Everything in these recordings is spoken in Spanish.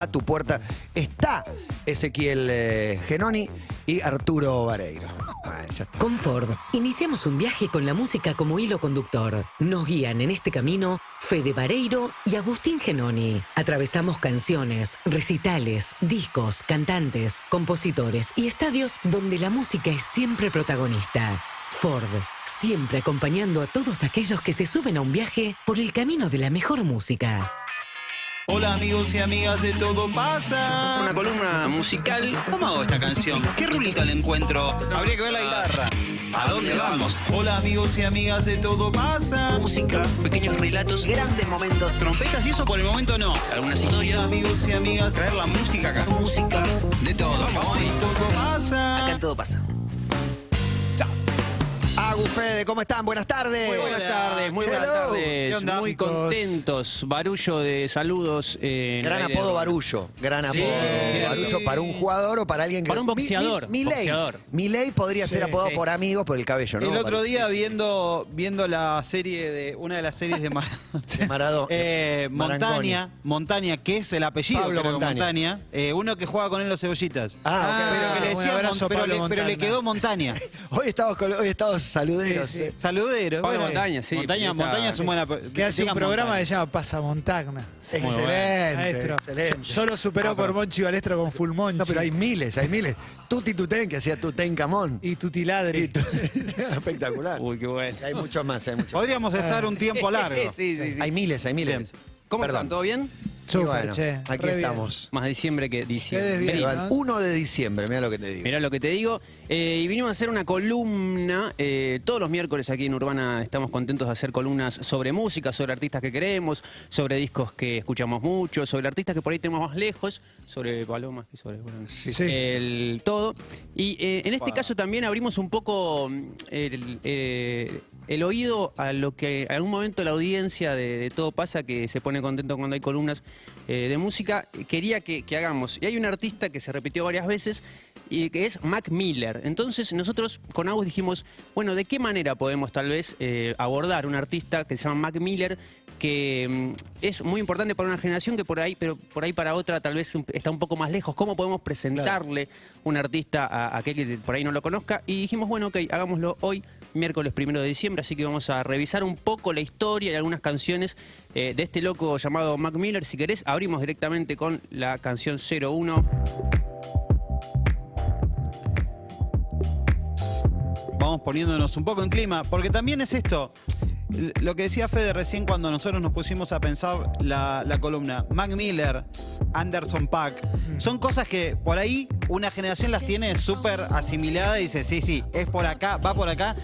A tu puerta está Ezequiel Genoni y Arturo Vareiro. Bueno, ya está. Con Ford, iniciamos un viaje con la música como hilo conductor. Nos guían en este camino Fede Vareiro y Agustín Genoni. Atravesamos canciones, recitales, discos, cantantes, compositores y estadios donde la música es siempre protagonista. Ford, siempre acompañando a todos aquellos que se suben a un viaje por el camino de la mejor música. Hola amigos y amigas de Todo Pasa. Una columna musical. ¿Cómo hago esta canción? ¿Qué rulito le encuentro? Habría que ver la guitarra. ¿A dónde vamos? Hola amigos y amigas de Todo Pasa. Música, pequeños relatos, Grandes momentos. Trompetas y eso por el momento no. algunas historias, Amigos y amigas, traer la música acá. música, de todo. Hoy Todo Pasa. Acá todo pasa. Agus, Fede, ¿cómo están? Buenas tardes. Muy Buenas tardes, muy buenas Hello. tardes. ¿Qué onda, Muy chicos? contentos. Barullo de saludos. Gran apodo Barullo. Gran apodo sí. Barullo para un jugador o para alguien que... Para un boxeador, Milei. boxeador. Milei podría ser apodado sí. por amigos por el cabello, ¿no? El otro Barullo. día viendo la serie de una de las series de De Maradona. Montaña, que es el apellido Pablo creo que Montaña. uno que juega con él los cebollitas. Ah, pero que le ok. decían abrazo, pero Pablo le Montaña. quedó Montaña. Hoy estamos saluderos. Sí, sí. Saludero. Pablo Montaña, sí. Montaña es un buen Que hace un programa que se llama Pasamontagna. Excelente, Maestro. excelente. Solo superó por Monchi Balestro con Full Monchi. No, pero hay miles. Tuti Tutén, que hacía Tutankamón. Y Tutiladri. Espectacular. Uy, qué bueno. Hay muchos más, Podríamos estar un tiempo largo. Sí. Hay miles. ¿Cómo Perdón. están? ¿Todo bien? Y Súper, bueno, che, aquí re bien. estamos. Más diciembre que diciembre. Qué desviado. Vení. ¿no? 1 de diciembre, mira lo que te digo. Mirá lo que te digo. Y vinimos a hacer una columna. Todos los miércoles aquí en Urbana estamos contentos de hacer columnas sobre música, sobre artistas que queremos, sobre discos que escuchamos mucho, sobre artistas que por ahí tenemos más lejos, sobre palomas y sobre bueno, Sí. el todo. Y en este caso también abrimos un poco el oído a lo que en algún momento la audiencia de Todo Pasa, que se pone contento cuando hay columnas de música, quería que hagamos. Y hay un artista que se repitió varias veces y que es Mac Miller. Entonces nosotros con Agus dijimos, bueno, ¿de qué manera podemos tal vez abordar un artista que se llama Mac Miller, que es muy importante para una generación que pero por ahí para otra tal vez está un poco más lejos? ¿Cómo podemos presentarle un artista a aquel que por ahí no lo conozca? Y dijimos, bueno, ok, hagámoslo hoy, miércoles 1 de diciembre, así que vamos a revisar un poco la historia y algunas canciones de este loco llamado Mac Miller. Si querés, abrimos directamente con la canción 01. Vamos poniéndonos un poco en clima, porque también es esto, lo que decía Fede recién cuando nosotros nos pusimos a pensar la columna. Mac Miller, Anderson .Paak, son cosas que por ahí una generación las tiene súper asimiladas y dice, sí, es por acá, va por acá,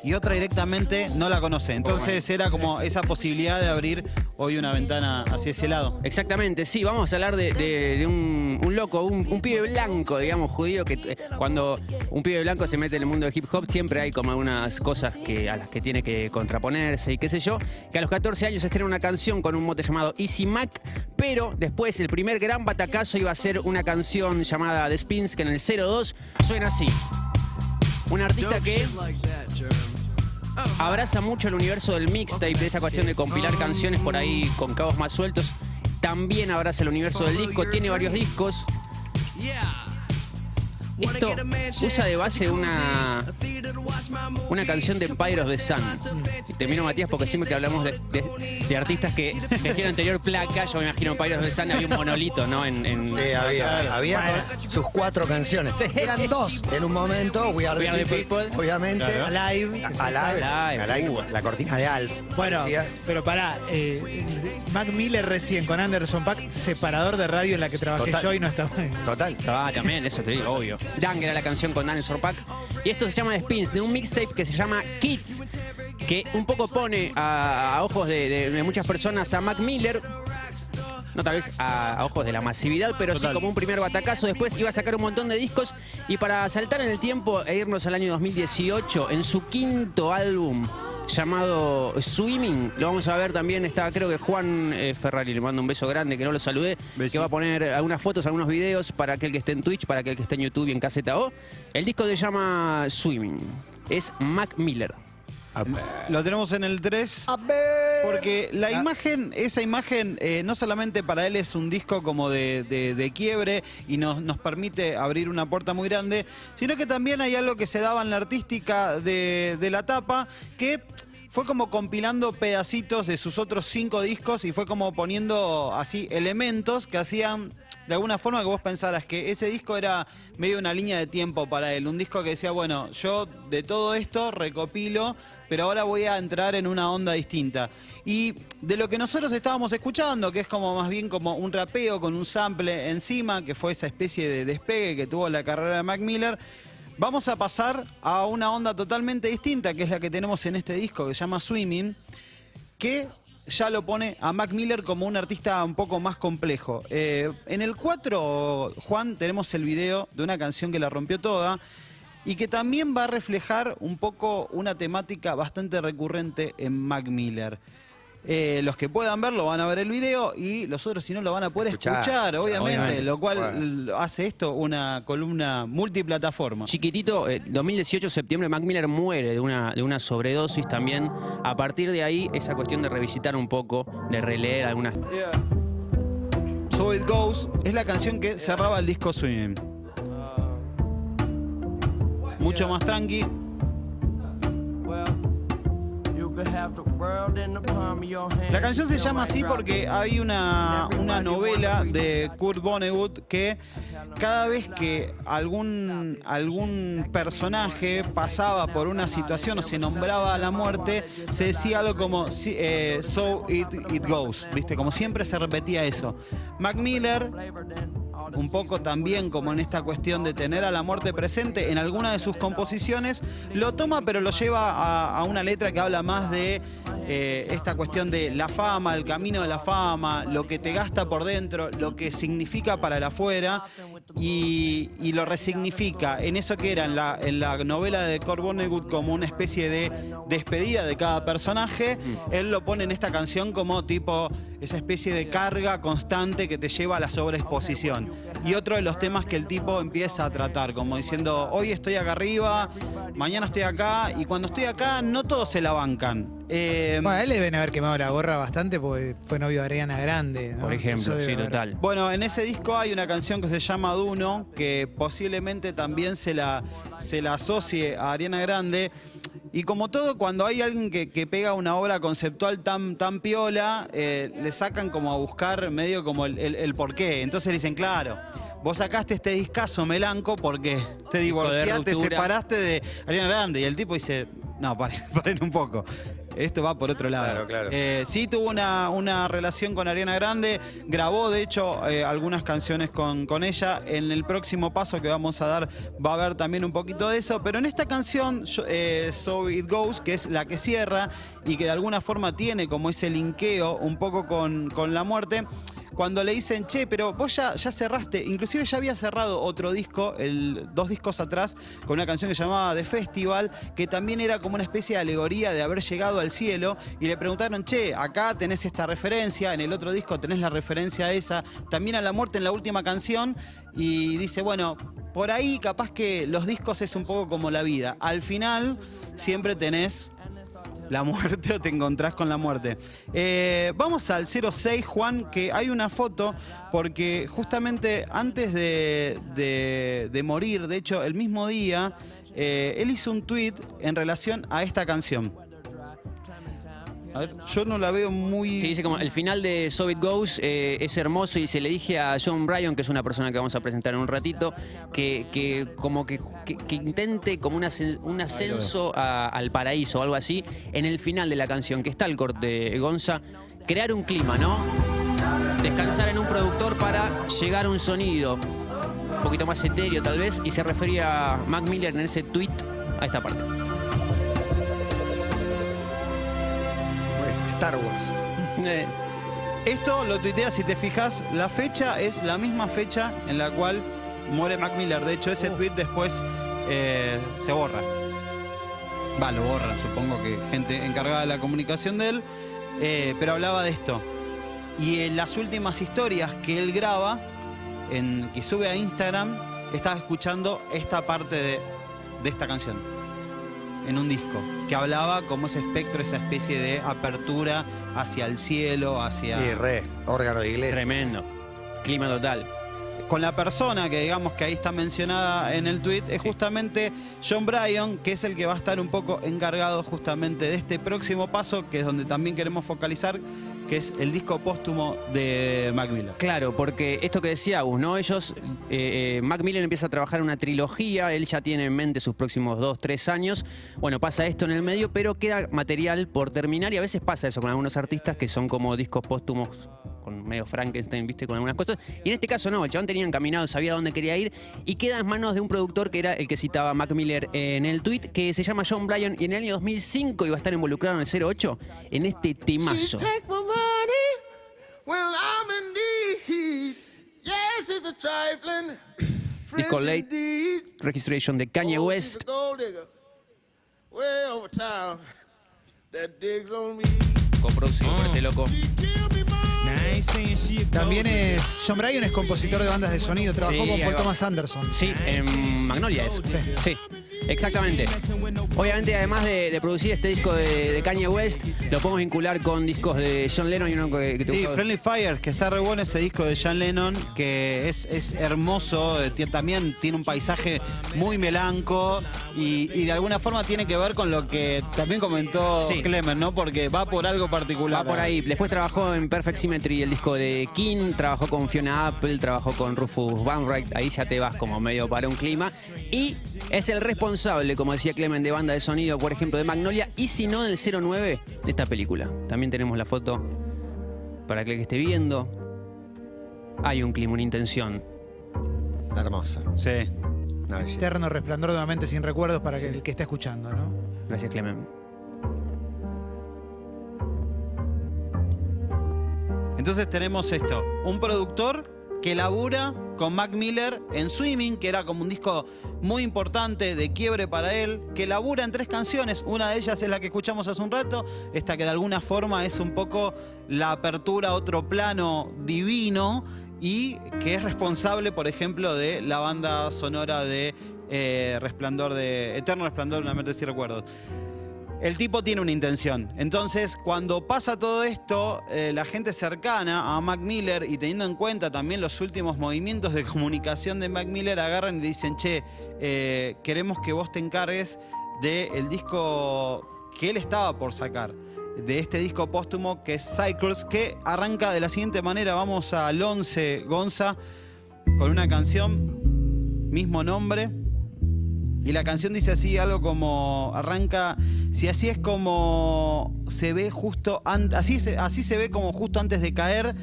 y otra directamente no la conoce. Entonces era como esa posibilidad de abrir hoy una ventana hacia ese lado. Exactamente, sí, vamos a hablar de un loco, un pibe blanco, digamos, judío, que cuando un pibe blanco se mete en el mundo del hip hop siempre hay como algunas cosas a las que tiene que contraponerse y qué sé yo, que a los 14 años estrena una canción con un mote llamado Easy Mac, pero después el primer gran batacazo iba a ser una canción llamada The Spins, que en el 02 suena así. Un artista que abraza mucho el universo del mixtape, de esa cuestión de compilar canciones por ahí con cabos más sueltos. También abraza el universo del disco, tiene varios discos. Esto usa de base una canción de Empire of the Sun. Y te miro, Matías, porque siempre que hablamos de artistas que tienen anterior placa, yo me imagino Empire of the Sun, había un monolito, ¿no? Sí, había sus 4 canciones. Eran 2 en un momento. We Are the People, obviamente. Alive. Alive, la cortina de Alf. Bueno, Parecía. pero pará. Mac Miller recién con Anderson .Paak, separador de radio en la que trabajé Total. yo y no estaba. Total. Ah, también, eso te digo, obvio. Dang era la canción con Anderson .Paak. Y esto se llama The Spins, de un mixtape que se llama Kids, que un poco pone a ojos de muchas personas a Mac Miller, no tal vez a ojos de la masividad, pero sí como un primer batacazo. Después iba a sacar un montón de discos, y para saltar en el tiempo e irnos al año 2018, en su 5º álbum llamado Swimming, lo vamos a ver también, está creo que Juan Ferrari, le mando un beso grande, que no lo saludé, que va a poner algunas fotos, algunos videos para aquel que esté en Twitch, para aquel que esté en YouTube y en Caseta O. El disco se llama Swimming, es Mac Miller. Lo tenemos en el 3. A ver. porque la imagen, esa imagen, no solamente para él es un disco como de quiebre y nos permite abrir una puerta muy grande, sino que también hay algo que se daba en la artística de la tapa, que fue como compilando pedacitos de sus otros 5 discos y fue como poniendo así elementos que hacían de alguna forma que vos pensaras que ese disco era medio una línea de tiempo para él. Un disco que decía, bueno, yo de todo esto recopilo, pero ahora voy a entrar en una onda distinta. Y de lo que nosotros estábamos escuchando, que es como más bien como un rapeo con un sample encima, que fue esa especie de despegue que tuvo la carrera de Mac Miller, vamos a pasar a una onda totalmente distinta, que es la que tenemos en este disco, que se llama Swimming, que ya lo pone a Mac Miller como un artista un poco más complejo. En el 4, Juan, tenemos el video de una canción que la rompió toda y que también va a reflejar un poco una temática bastante recurrente en Mac Miller. Los que puedan verlo van a ver el video y los otros si no lo van a poder escuchar, obviamente, lo cual hace esto una columna multiplataforma. Chiquitito, 2018, septiembre, Mac Miller muere de una sobredosis también. A partir de ahí, esa cuestión de revisitar un poco, de releer algunas... So It Goes es la canción que cerraba el disco Swing. Mucho más tranqui. La canción se llama así porque hay una novela de Kurt Vonnegut que cada vez que algún personaje pasaba por una situación o se nombraba a la muerte, se decía algo como so it goes, ¿viste? Como siempre se repetía eso. Mac Miller, un poco también como en esta cuestión de tener a la muerte presente en alguna de sus composiciones, lo toma pero lo lleva a una letra que habla más de esta cuestión de la fama, el camino de la fama, lo que te gasta por dentro, lo que significa para el afuera y lo resignifica en eso que era en la novela de Kurt Vonnegut como una especie de despedida de cada personaje. Él lo pone en esta canción como tipo esa especie de carga constante que te lleva a la sobreexposición. Y otro de los temas que el tipo empieza a tratar, como diciendo, hoy estoy acá arriba, mañana estoy acá, y cuando estoy acá no todos se la bancan. Bueno, a él le deben haber quemado la gorra bastante porque fue novio de Ariana Grande, ¿no? Por ejemplo, sí, total. Bueno, en ese disco hay una canción que se llama Duno, que posiblemente también se la asocie a Ariana Grande. Y como todo, cuando hay alguien que pega una obra conceptual tan piola, le sacan como a buscar medio como el porqué. Entonces dicen, claro, vos sacaste este discazo melanco porque te divorciaste, te separaste de Ariana Grande. Y el tipo dice, no, paren un poco. Esto va por otro lado. Claro. Sí tuvo una relación con Ariana Grande, grabó de hecho algunas canciones con ella. En el próximo paso que vamos a dar va a haber también un poquito de eso, pero en esta canción, So It Goes, que es la que cierra y que de alguna forma tiene como ese linkeo un poco con la muerte, cuando le dicen, che, pero vos ya cerraste, inclusive ya había cerrado otro disco, 2 discos atrás, con una canción que se llamaba The Festival, que también era como una especie de alegoría de haber llegado al cielo, y le preguntaron, che, acá tenés esta referencia, en el otro disco tenés la referencia a esa, también a la muerte en la última canción, y dice, bueno, por ahí capaz que los discos es un poco como la vida, al final siempre tenés la muerte o te encontrás con la muerte. Vamos al 06, Juan, que hay una foto, porque justamente antes de morir, de hecho, el mismo día, él hizo un tweet en relación a esta canción. A ver, yo no la veo muy... Sí, dice como el final de So It Goes es hermoso y se le dije a John Bryan, que es una persona que vamos a presentar en un ratito, que intente como un ascenso al paraíso o algo así en el final de la canción, que está el corte, Gonza, crear un clima, ¿no? Descansar en un productor para llegar a un sonido un poquito más etéreo tal vez, y se refería a Mac Miller en ese tweet a esta parte. Star Wars. Esto lo tuitea, si te fijas, la fecha es la misma fecha en la cual muere Mac Miller. De hecho, ese tweet después se borra. Lo borran, supongo que gente encargada de la comunicación de él. Pero hablaba de esto. Y en las últimas historias que él graba, que sube a Instagram, estaba escuchando esta parte de esta canción. en un disco, que hablaba como ese espectro, esa especie de apertura hacia el cielo, hacia... Y órgano de iglesia. Tremendo. Clima total. Con la persona que digamos que ahí está mencionada en el tweet es justamente Jon Brion, que es el que va a estar un poco encargado justamente de este próximo paso, que es donde también queremos focalizar, que es el disco póstumo de Mac Miller. Claro, porque esto que decía Agus, ¿no? Ellos, Mac Miller empieza a trabajar en una trilogía, él ya tiene en mente sus próximos 2-3 años. Bueno, pasa esto en el medio, pero queda material por terminar y a veces pasa eso con algunos artistas que son como discos póstumos con medio Frankenstein, ¿viste? Con algunas cosas. Y en este caso no, el chabón tenía encaminado, sabía dónde quería ir y queda en manos de un productor que era el que citaba Mac Miller en el tweet, que se llama Jon Brion y en el año 2005 iba a estar involucrado en el 08 en este temazo. Disco Late Registration de Kanye West. Coproducido por este loco. También es Jon Brion, es compositor de bandas de sonido, trabajó Sí, con ahí Paul va. Thomas Anderson. Sí, en Magnolia es. Sí. Sí, exactamente. Obviamente, además de producir este disco de Kanye West, lo podemos vincular con discos de John Lennon y uno que Sí, Friendly Fire, que está re bueno ese disco de John Lennon, que es hermoso, también tiene un paisaje muy melanco y de alguna forma tiene que ver con lo que también comentó Sí. Clemen, ¿no? Porque va por algo particular. Va por ahí. Después trabajó en Perfect Symmetry, el disco de King, trabajó con Fiona Apple, trabajó con Rufus Wainwright, ahí ya te vas como medio para un clima. Y es el responsable, como decía Clemen, de banda de sonido, por ejemplo, de Magnolia, y si no, del 09 de esta película. También tenemos la foto para que el que esté viendo. Hay un clima, una intención. Hermosa. Sí. No, Eterno resplandor de una mente sin recuerdos para que el que está escuchando, ¿no? Gracias, Clemen. Entonces tenemos esto, un productor que labura con Mac Miller en Swimming, que era como un disco muy importante, de quiebre para él, que labura en 3 canciones, una de ellas es la que escuchamos hace un rato, esta que de alguna forma es un poco la apertura a otro plano divino y que es responsable, por ejemplo, de la banda sonora de Eterno Resplandor de una mente sin recuerdos. El tipo tiene una intención. Entonces, cuando pasa todo esto, la gente cercana a Mac Miller y teniendo en cuenta también los últimos movimientos de comunicación de Mac Miller, agarran y le dicen, che, queremos que vos te encargues del disco que él estaba por sacar, de este disco póstumo que es Cycles, que arranca de la siguiente manera. Vamos al 11, Gonza, con una canción, mismo nombre. Y la canción dice así, algo como, arranca, si así es como se ve justo, así se ve como justo antes de caer.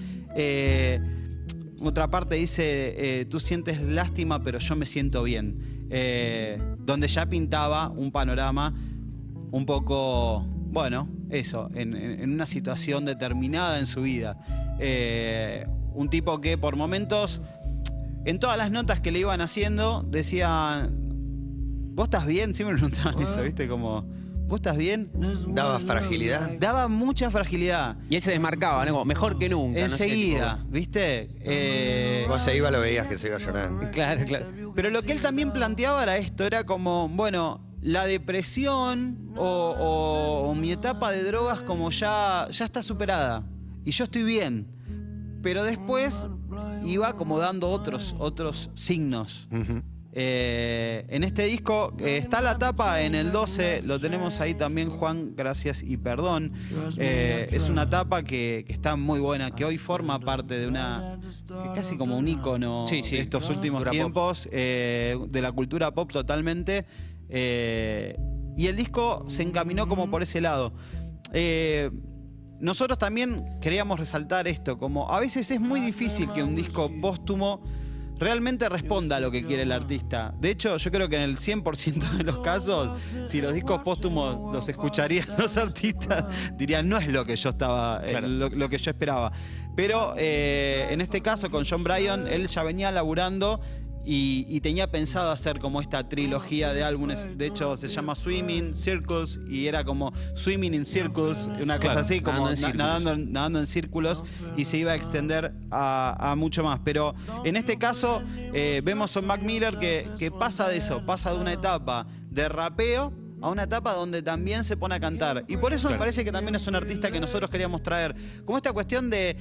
Otra parte dice, tú sientes lástima, pero yo me siento bien. Donde ya pintaba un panorama un poco, bueno, eso, en una situación determinada en su vida. Un tipo que por momentos, en todas las notas que le iban haciendo, decía... ¿Vos estás bien? Siempre me preguntaban eso, ¿viste? Como, ¿vos estás bien? Daba fragilidad. Daba mucha fragilidad. Y él se desmarcaba, ¿no? Como, mejor que nunca. Enseguida, no sé, ¿viste? Vos se iba, lo veías que se iba llorando. tipo... Claro, claro. Pero lo que él también planteaba era esto, era como, bueno, la depresión o mi etapa de drogas como ya está superada. Y yo estoy bien. Pero después iba como dando otros signos. Ujú. En este disco está la tapa en el 12, lo tenemos ahí también, Juan, gracias y perdón. Es una tapa que está muy buena, que hoy forma parte de una, casi como un ícono Sí, sí. de estos últimos Cultura tiempos, de la cultura pop totalmente. Y el disco se encaminó como por ese lado. Nosotros también queríamos resaltar esto, como a veces es muy difícil que un disco póstumo realmente responda a lo que quiere el artista. De hecho, yo creo que en el 100% de los casos, si los discos póstumos los escucharían los artistas, dirían, no es lo que yo estaba, Claro. lo que yo esperaba. Pero en este caso, con Jon Brion, él ya venía laburando y tenía pensado hacer como esta trilogía de álbumes. De hecho, se llama Swimming, Circles, y era como Swimming in Circles, una cosa Claro, así, como nadando en nadando en círculos, y se iba a extender a mucho más. Pero en este caso, vemos a Mac Miller que pasa de eso, pasa de una etapa de rapeo a una etapa donde también se pone a cantar. Y por eso me parece que también es un artista que nosotros queríamos traer. Como esta cuestión de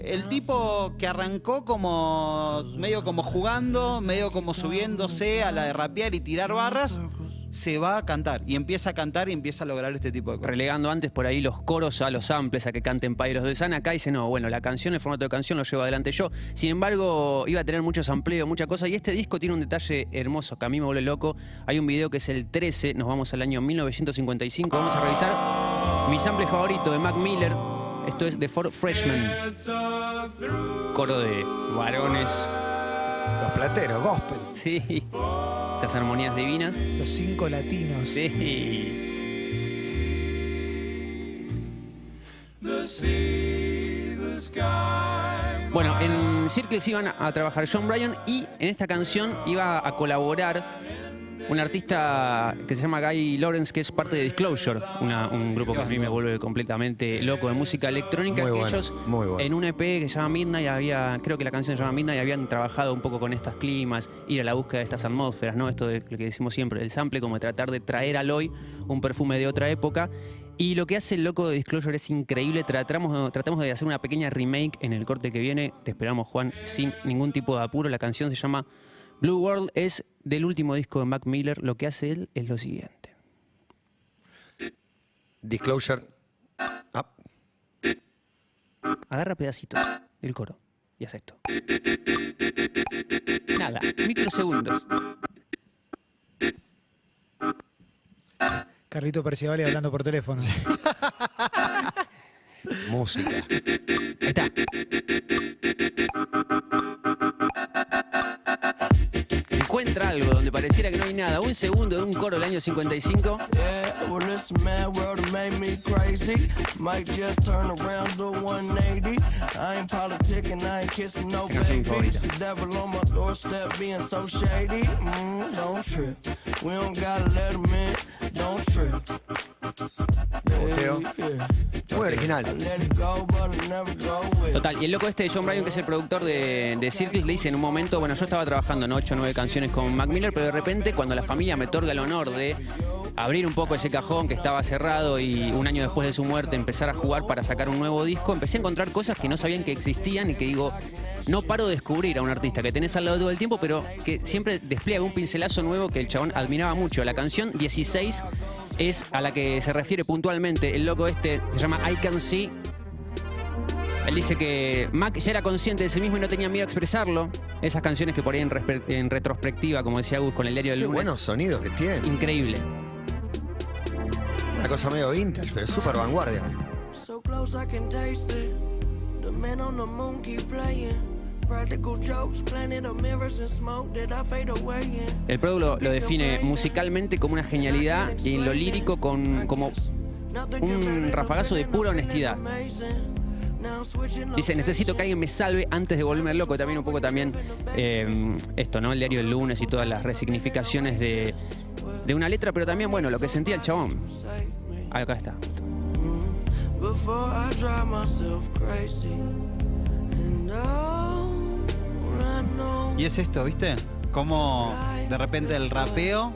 el tipo que arrancó como medio como jugando, medio como subiéndose a la de rapear y tirar barras, se va a cantar y empieza a lograr este tipo de cosas. Relegando antes por ahí los coros a los samples, a que canten Pairos de San. Acá dice, no, bueno, la canción, el formato de canción lo llevo adelante yo. Sin embargo, iba a tener mucho sampleo, mucha cosa. Y este disco tiene un detalle hermoso que a mí me vuelve loco. Hay un video que es el 13, nos vamos al año 1955. Vamos a revisar mi sample favorito de Mac Miller. Esto es The Four Freshmen. Coro de varones. Los plateros, gospel. Sí. Estas armonías divinas. Los 5 latinos. Sí. Bueno, en Circles iban a trabajar Jon Brion y en esta canción iba a colaborar un artista que se llama Guy Lawrence, que es parte de Disclosure, un grupo que a mí me vuelve completamente loco de música electrónica. Muy que bueno, ellos muy bueno. en un EP que se llama Midnight, creo que la canción se llama Midnight, habían trabajado un poco con estos climas, ir a la búsqueda de estas atmósferas, ¿no? Esto de lo que decimos siempre, el sample, como tratar de traer al hoy un perfume de otra época. Y lo que hace el loco de Disclosure es increíble. Tratamos de hacer una pequeña remake en el corte que viene. Te esperamos, Juan, sin ningún tipo de apuro. La canción se llama Blue World, es del último disco de Mac Miller. Lo que hace él es lo siguiente. Disclosure. Agarra pedacitos del coro y hace esto. Nada, microsegundos. Carlito Perciavale hablando por teléfono. Música. Ahí está. Encuentra algo donde pareciera que no hay nada. Un segundo de un coro del año 55. Canción mi favorita. Muy original. Total, y el loco este de Jon Brion, que es el productor de Circles, le dice en un momento, bueno, yo estaba trabajando en 8 o 9 canciones con Mac Miller, pero de repente cuando la familia me otorga el honor de abrir un poco ese cajón que estaba cerrado y un año después de su muerte empezar a jugar para sacar un nuevo disco, empecé a encontrar cosas que no sabían que existían y que digo, no paro de descubrir a un artista que tenés al lado todo el tiempo, pero que siempre despliega un pincelazo nuevo que el chabón admiraba mucho. La canción 16 es a la que se refiere puntualmente el loco este, se llama I Can See. Él dice que Mac ya era consciente de sí mismo y no tenía miedo a expresarlo. Esas canciones que por ahí en retrospectiva, como decía Gus, con el diario del Qué lunes. buenos sonidos que tiene. Increíble. Una cosa medio vintage, pero súper vanguardia. So close I can taste it. The man on the moon keep playing. Practical jokes, planet of mirrors and smoke that I fade away in. El producto lo define musicalmente como una genialidad y en lo lírico como un rafagazo de pura honestidad. Dice, necesito que alguien me salve antes de volverme loco. También un poco esto, ¿no? El diario del lunes y todas las resignificaciones de una letra, pero también, bueno, lo que sentía el chabón. Acá está. Y es esto, ¿viste? Como de repente el rapeo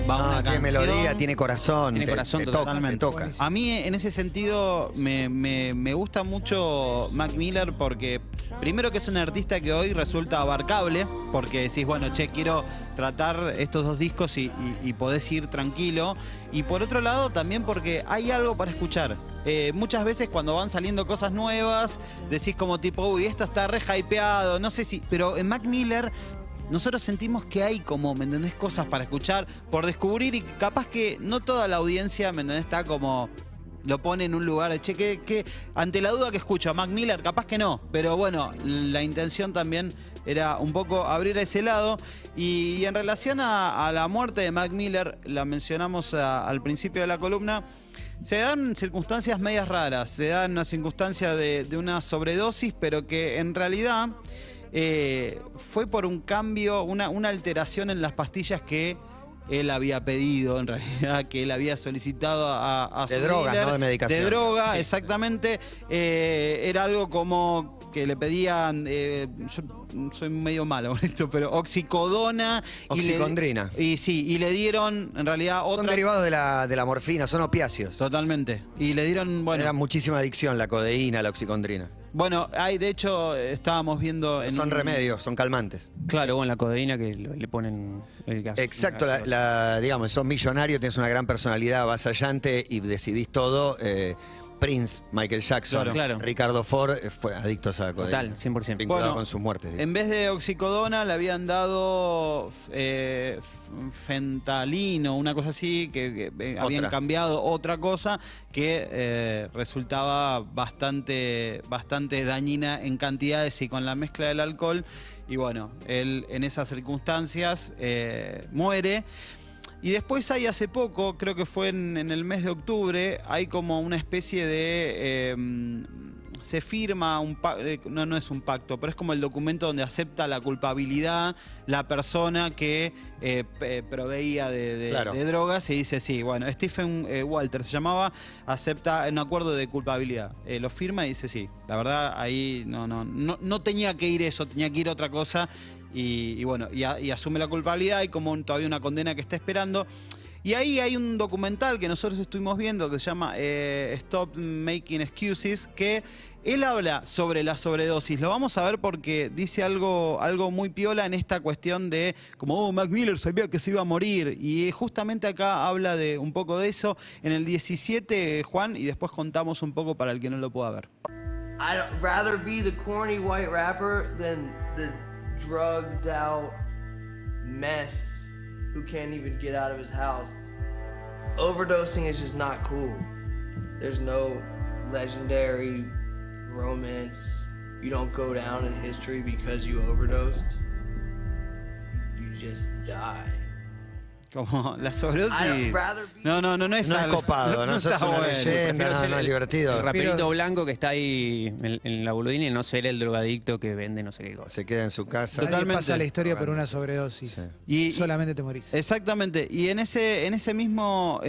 va a una tiene canción. melodía, tiene corazón. Tiene corazón te toca, te totalmente. toca. A mí en ese sentido me gusta mucho Mac Miller porque primero que es un artista que hoy resulta abarcable, porque decís, bueno, che, quiero tratar estos dos discos y podés ir tranquilo. Y por otro lado también porque hay algo para escuchar. Muchas veces cuando van saliendo cosas nuevas, decís como tipo, uy, esto está re hypeado, no sé si... Pero en Mac Miller nosotros sentimos que hay como, ¿me entendés? Cosas para escuchar, por descubrir y capaz que no toda la audiencia, ¿me entendés? Está como... Lo pone en un lugar de, che, que ante la duda que escucho a Mac Miller, capaz que no. Pero bueno, la intención también era un poco abrir a ese lado. Y en relación a la muerte de Mac Miller, la mencionamos al principio de la columna, se dan circunstancias medias raras. Se dan una circunstancia de una sobredosis, pero que en realidad fue por un cambio, una alteración en las pastillas que él había pedido, en realidad, que él había solicitado a De su droga, dealer. no de medicación. De droga, Sí. exactamente. Era algo como que le pedían, yo soy medio malo con esto, pero oxicodona. Oxicondrina. Y le dieron, en realidad, otra... Son derivados de la morfina, son opiáceos. Totalmente. Y le dieron, bueno... Era muchísima adicción la codeína, la oxicondrina. Bueno, de hecho, estábamos viendo... Son remedios, son calmantes. Claro, bueno, la codeína que le ponen el gas. Exacto, digamos, sos millonario, tienes una gran personalidad avasallante y decidís todo. Prince, Michael Jackson, Claro. Ricardo Ford fue adictos a la codeína. Total, 100%. Vinculado Bueno, con sus muertes. En vez de oxicodona le habían dado fentalino, una cosa así, que habían cambiado otra cosa que resultaba bastante dañina en cantidades y con la mezcla del alcohol. Y bueno, él en esas circunstancias muere. Y después hay hace poco, creo que fue en el mes de octubre, hay como una especie de... se firma un pacto, no es un pacto, pero es como el documento donde acepta la culpabilidad la persona que proveía de drogas y dice, sí, bueno, Stephen Walter se llamaba, acepta un acuerdo de culpabilidad. Lo firma y dice, sí, la verdad ahí no tenía que ir eso, tenía que ir otra cosa. Y bueno, y asume la culpabilidad. Hay como todavía una condena que está esperando. Y ahí hay un documental que nosotros estuvimos viendo que se llama Stop Making Excuses, que él habla sobre la sobredosis. Lo vamos a ver porque dice algo muy piola en esta cuestión de como, Mac Miller sabía que se iba a morir. Y justamente acá habla de un poco de eso. En el 17, Juan, y después contamos un poco para el que no lo pueda ver. I'd rather be the corny white rapper than the drugged out mess who can't even get out of his house. Overdosing is just not cool. There's no legendary romance. You don't go down in history because you overdosed. You just die. Como la sobredosis. No es No es algo- copado, no sos está una bueno. leyenda, no es El divertido. raperito blanco que está ahí en la boludina y no ser el drogadicto que vende no sé qué cosa. Se queda en su casa. Nadie Totalmente. pasa la historia por una sobredosis. Sí. Y- Solamente te morís. Exactamente. Y en ese mismo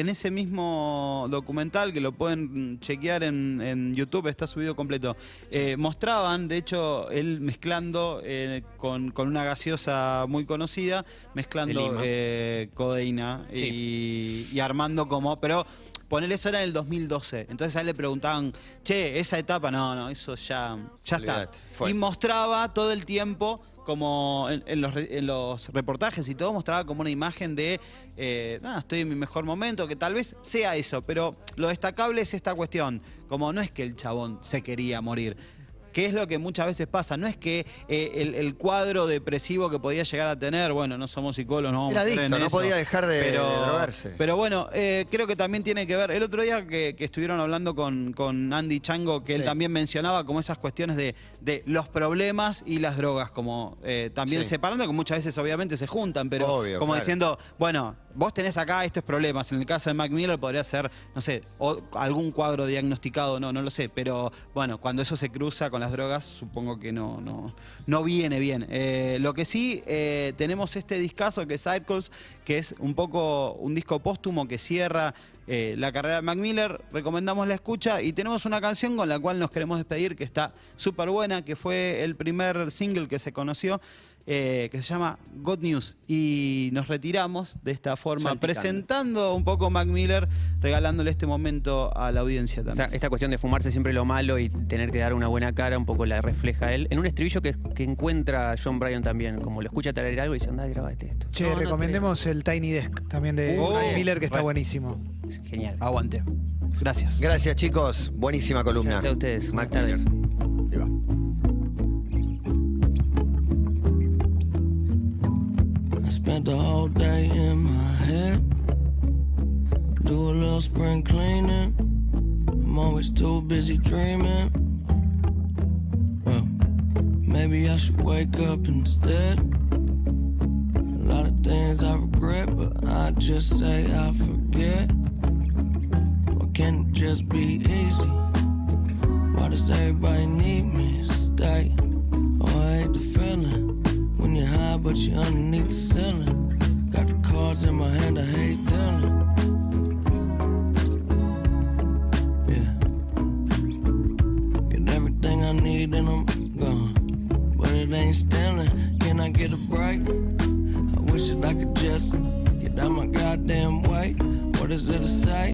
documental, que lo pueden chequear en YouTube, está subido completo, mostraban, de hecho, él mezclando con una gaseosa muy conocida, mezclando codeína y armando como... Pero ponele, eso era en el 2012. Entonces a él le preguntaban, che, esa etapa, no, eso ya está. Olvidate, fue. Y mostraba todo el tiempo, como en los reportajes y todo, mostraba como una imagen de estoy en mi mejor momento, que tal vez sea eso, pero lo destacable es esta cuestión, como no es que el chabón se quería morir. Que es lo que muchas veces pasa, no es que el cuadro depresivo que podía llegar a tener, bueno, no somos psicólogos, no vamos Era a meter en adicto, no eso, podía dejar de drogarse. Pero bueno, creo que también tiene que ver, el otro día que estuvieron hablando con Andy Chango, que él Sí. también mencionaba como esas cuestiones de los problemas y las drogas, como también Sí. separando, que muchas veces obviamente se juntan, pero Obvio, como claro. diciendo, bueno, vos tenés acá estos problemas, en el caso de Mac Miller podría ser, no sé, algún cuadro diagnosticado, no lo sé, pero bueno, cuando eso se cruza con las drogas, supongo que no viene bien. Lo que sí, tenemos este discazo que es Circles, que es un poco un disco póstumo que cierra la carrera de Mac Miller. Recomendamos la escucha y tenemos una canción con la cual nos queremos despedir, que está súper buena, que fue el primer single que se conoció, que se llama God News. Y nos retiramos de esta forma, Salpicando. presentando un poco Mac Miller, regalándole este momento a la audiencia también. Esta cuestión de fumarse siempre lo malo y tener que dar una buena cara, un poco la refleja él. En un estribillo que encuentra John Bryan también, como lo escucha tararear algo y dice, anda, grabate esto. Che, No, no recomendemos el Tiny Desk también de Miller, que está buenísimo. Es genial. Aguante. Gracias. Gracias, chicos. Buenísima columna. Gracias a ustedes. Mac Buenas tardes. Miller. Ahí va. I spent the whole day in my head. Do a little spring cleaning. I'm always too busy dreaming. Well, maybe I should wake up instead. A lot of things I regret, but I just say I forget. Why can't it just be easy? Why does everybody need me to stay? Oh, I hate the feeling when you're high, but you're underneath the ceiling. Got the cold cards in my hand, I hate dealing. Yeah. Get everything I need and I'm gone. But it ain't stealing. Can I get a break? I wish that I could just get out my goddamn way. What is there to say?